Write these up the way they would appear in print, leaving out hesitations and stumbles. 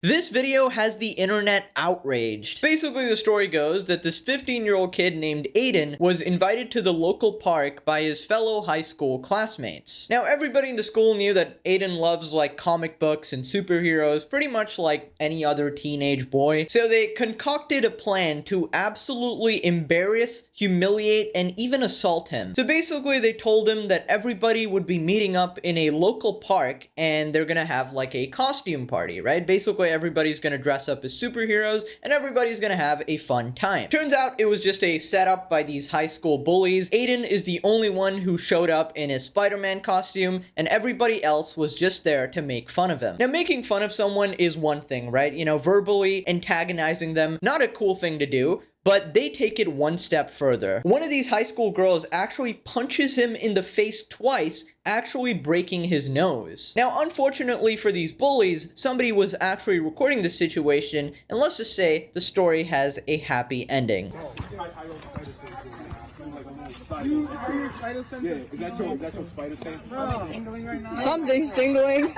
This video has the internet outraged. Basically, the story goes that this 15-year-old kid named Aiden was invited to the local park by his fellow high school classmates. Now, everybody in the school knew that Aiden loves like comic books and superheroes, pretty much like any other teenage boy. So they concocted a plan to absolutely embarrass, humiliate, and even assault him. So basically, they told him that everybody would be meeting up in a local park and they're gonna have like a costume party, right? Basically, everybody's gonna dress up as superheroes and everybody's gonna have a fun time. Turns out it was just a setup by these high school bullies. Aiden is the only one who showed up in his Spider-Man costume and everybody else was just there to make fun of him. Now, making fun of someone is one thing, right? You know, verbally antagonizing them, not a cool thing to do. But they take it one step further. One of these high school girls actually punches him in the face twice, actually breaking his nose. Now, unfortunately for these bullies, somebody was actually recording the situation, and let's just say the story has a happy ending. Yeah, is that your spider sense? Something's tingling.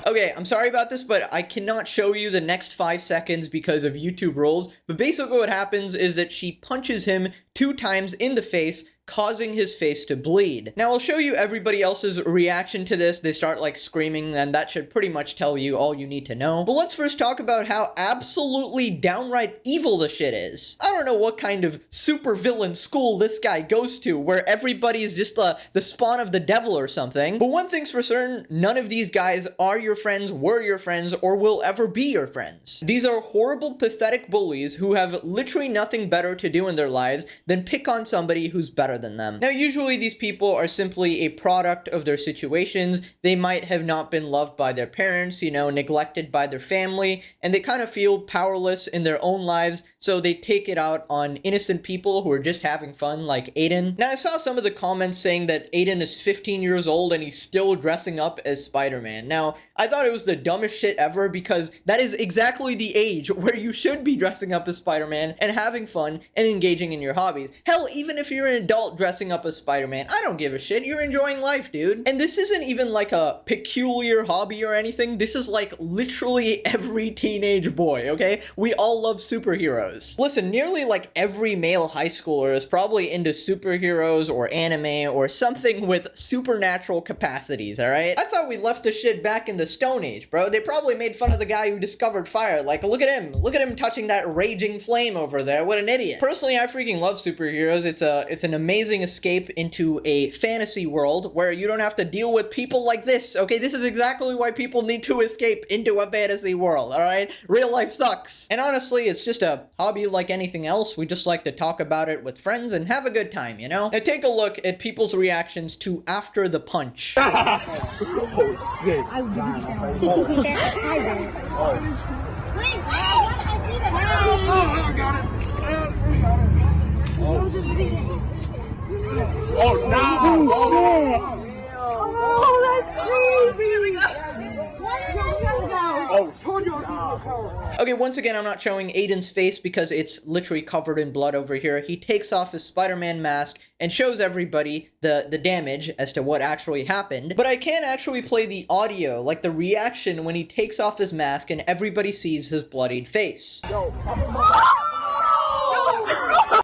Okay, I'm sorry about this, but I cannot show you the next 5 seconds because of YouTube rules. But basically what happens is that she punches him 2 times in the face, causing his face to bleed. Now, I'll show you everybody else's reaction to this. They start like screaming, and that should pretty much tell you all you need to know. But let's first talk about how absolutely downright evil the shit is. I don't know what kind of super villain school this guy goes to, where everybody is just the spawn of the devil or something. But one thing's for certain, none of these guys are your friends, were your friends, or will ever be your friends. These are horrible, pathetic bullies who have literally nothing better to do in their lives than pick on somebody who's better than them. Now, usually these people are simply a product of their situations. They might have not been loved by their parents, you know, neglected by their family, and they kind of feel powerless in their own lives, so they take it out on innocent people who are just having fun, like Aiden. Now, I saw some of the comments saying that Aiden is 15 years old and he's still dressing up as Spider-Man. Now, I thought it was the dumbest shit ever because that is exactly the age where you should be dressing up as Spider-Man and having fun and engaging in your hobbies. Hell, even if you're an adult dressing up as Spider-Man, I don't give a shit. You're enjoying life, dude. And this isn't even like a peculiar hobby or anything. This is like literally every teenage boy, okay? We all love superheroes. Listen, nearly like every male high schooler is probably into superheroes or anime or something with supernatural capacities, all right? I thought we left this shit back in the Stone Age, bro. They probably made fun of the guy who discovered fire. Like, look at him. Look at him touching that raging flame over there. What an idiot. Personally, I freaking love superheroes. It's an amazing escape into a fantasy world where you don't have to deal with people like this, okay? This is exactly why people need to escape into a fantasy world, all right? Real life sucks. And honestly, it's just a hobby like anything else. We just like to talk about it with friends and have a good time, you know? Now take a look at people's reactions to after the punch. Oh, no! Oh, that's crazy. Okay, once again, I'm not showing Aiden's face because it's literally covered in blood over here. He takes off his Spider-Man mask and shows everybody the damage as to what actually happened. But I can actually play the audio, like the reaction when he takes off his mask and everybody sees his bloodied face.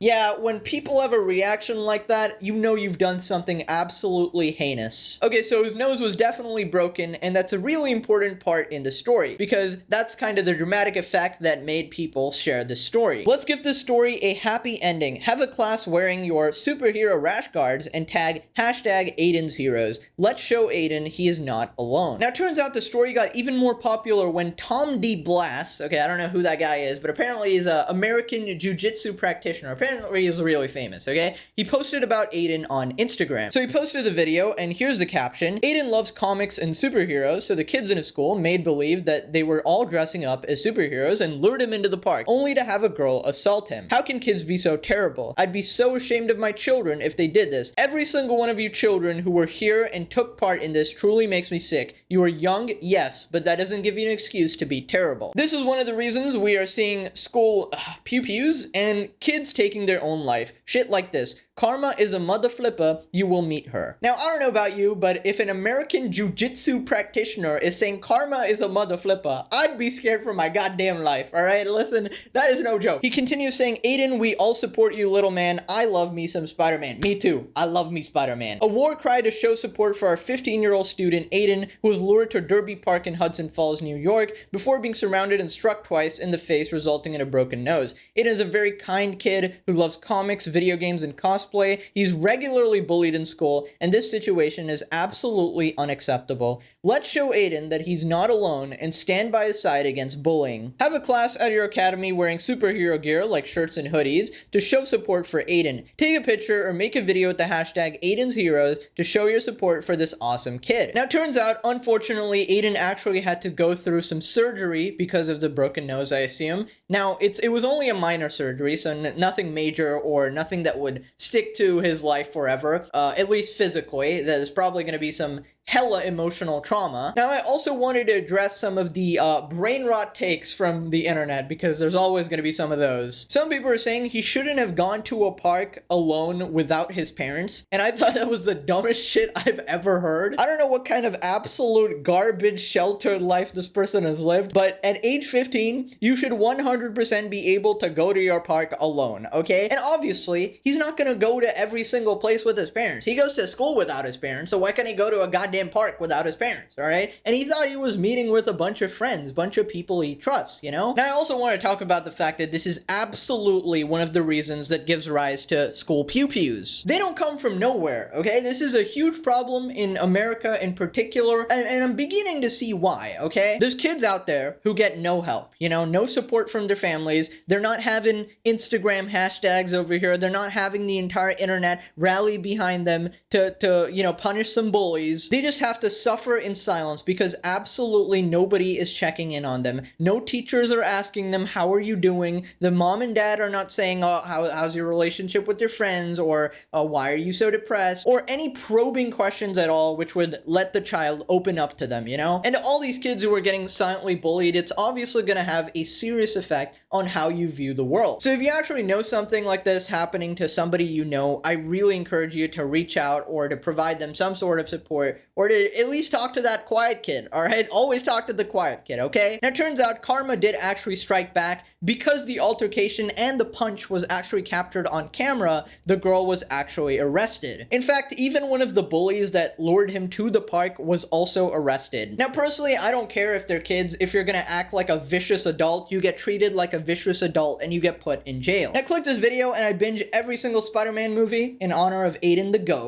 Yeah, when people have a reaction like that, you know you've done something absolutely heinous. Okay, so his nose was definitely broken, and that's a really important part in the story, because that's kind of the dramatic effect that made people share the story. Let's give this story a happy ending. Have a class wearing your superhero rash guards and tag hashtag Aiden's Heroes. Let's show Aiden he is not alone. Now, it turns out the story got even more popular when Tom D. Blass, okay, I don't know who that guy is, but apparently he's an American jiu-jitsu practitioner. apparently is really famous, okay? He posted about Aiden on Instagram. So he posted the video, and here's the caption. Aiden loves comics and superheroes, so the kids in his school made believe that they were all dressing up as superheroes and lured him into the park, only to have a girl assault him. How can kids be so terrible? I'd be so ashamed of my children if they did this. Every single one of you children who were here and took part in this truly makes me sick. You are young, yes, but that doesn't give you an excuse to be terrible. This is one of the reasons we are seeing school pew-pews and kids taking their own life. Shit like this. Karma is a mother flipper, you will meet her. Now, I don't know about you, but if an American jiu-jitsu practitioner is saying karma is a mother flipper, I'd be scared for my goddamn life, alright? Listen, that is no joke. He continues saying, Aiden, we all support you, little man. I love me some Spider-Man. Me too. I love me Spider-Man. A war cry to show support for our 15-year-old student, Aiden, who was lured to Derby Park in Hudson Falls, New York, before being surrounded and struck twice in the face, resulting in a broken nose. Aiden is a very kind kid who loves comics, video games, and cosplay. He's regularly bullied in school, and this situation is absolutely unacceptable. Let's show Aiden that he's not alone and stand by his side against bullying. Have a class at your academy wearing superhero gear like shirts and hoodies to show support for Aiden. Take a picture or make a video with the hashtag Aiden's Heroes to show your support for this awesome kid. Now, turns out, unfortunately, Aiden actually had to go through some surgery because of the broken nose, I assume. Now, it was only a minor surgery, so nothing major or nothing that would stick to his life forever, at least physically. There's probably going to be some hella emotional trauma. Now, I also wanted to address some of the brain rot takes from the internet, because there's always going to be some of those. Some people are saying he shouldn't have gone to a park alone without his parents, and I thought that was the dumbest shit I've ever heard. I don't know what kind of absolute garbage sheltered life this person has lived, but at age 15, you should 100% be able to go to your park alone, okay? And obviously, he's not going to go to every single place with his parents. He goes to school without his parents, so why can't he go to a goddamn park without his parents, all right? And he thought he was meeting with a bunch of friends, bunch of people he trusts, you know? Now, I also want to talk about the fact that this is absolutely one of the reasons that gives rise to school pew-pews. They don't come from nowhere, okay? This is a huge problem in America in particular, and I'm beginning to see why, okay? There's kids out there who get no help, you know, no support from their families. They're not having Instagram hashtags over here. They're not having the entire internet rally behind them to you know, punish some bullies. They just have to suffer in silence because absolutely nobody is checking in on them. No teachers are asking them, how are you doing? The mom and dad are not saying, oh, how's your relationship with your friends? Or why are you so depressed? Or any probing questions at all, which would let the child open up to them, you know? And all these kids who are getting silently bullied, it's obviously going to have a serious effect on how you view the world. So if you actually know something like this happening to somebody you know, I really encourage you to reach out or to provide them some sort of support, or to at least talk to that quiet kid, all right? Always talk to the quiet kid, okay? Now, it turns out karma did actually strike back. Because the altercation and the punch was actually captured on camera, the girl was actually arrested. In fact, even one of the bullies that lured him to the park was also arrested. Now, personally, I don't care if they're kids. If you're gonna act like a vicious adult, you get treated like a vicious adult and you get put in jail. Now, click this video and I binge every single Spider-Man movie in honor of Aiden the GOAT.